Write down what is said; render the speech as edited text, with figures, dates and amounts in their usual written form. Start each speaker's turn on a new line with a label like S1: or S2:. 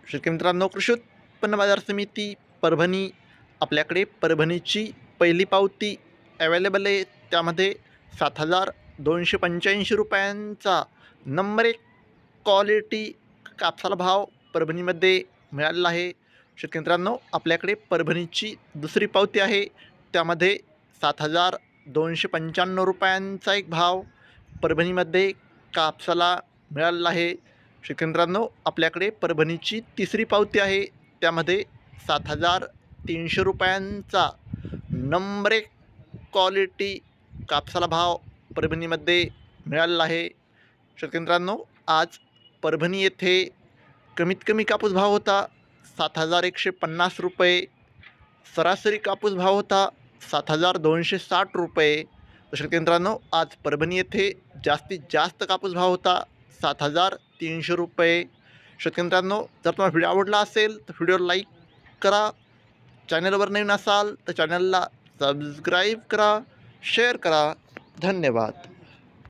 S1: शेतकरी मित्रांनो, कृषी उत्पन्न बाजार समिती परभणी आपल्याकडे परभणीची पहिली पावती अवेलेबल आहे. त्यामध्ये 7,285 रुपयांचा नंबर एक क्वालिटी कापसाला भाव परभणीमध्ये मिळालेला आहे. शेतकरी मित्रांनो, आपल्याकडे परभणीची दुसरी पावती आहे. त्यामध्ये 7,295 रुपयांचा एक भाव परभणीमध्ये कापसाला मिळालेला आहे. शेतकरी मित्रांनो, आपल्याकडे परभणीची तिसरी पावती आहे. त्यामध्ये 7,300 रुपयांचा नंबर एक क्वालिटी कापसाला भाव परभणीमध्ये मिळालेला आहे. शेतकरी मित्रांनो, आज परभणी येथे कमीत कमी कापूस भाव होता 7,150 रुपये. सरासरी कापूस भाव होता 7,260 रुपये. तर शेतकरी मित्रांनो, आज परभणी येथे जास्तीत जास्त कापूस भाव होता 7,300 रुपये. शेतकरी मित्रांनो, जर तुम्हाला व्हिडिओ आवडला असेल तर व्हिडिओला लाईक करा. चॅनलवर नवीन असाल तर चॅनलला सबस्क्राईब करा, शेअर करा. धन्यवाद.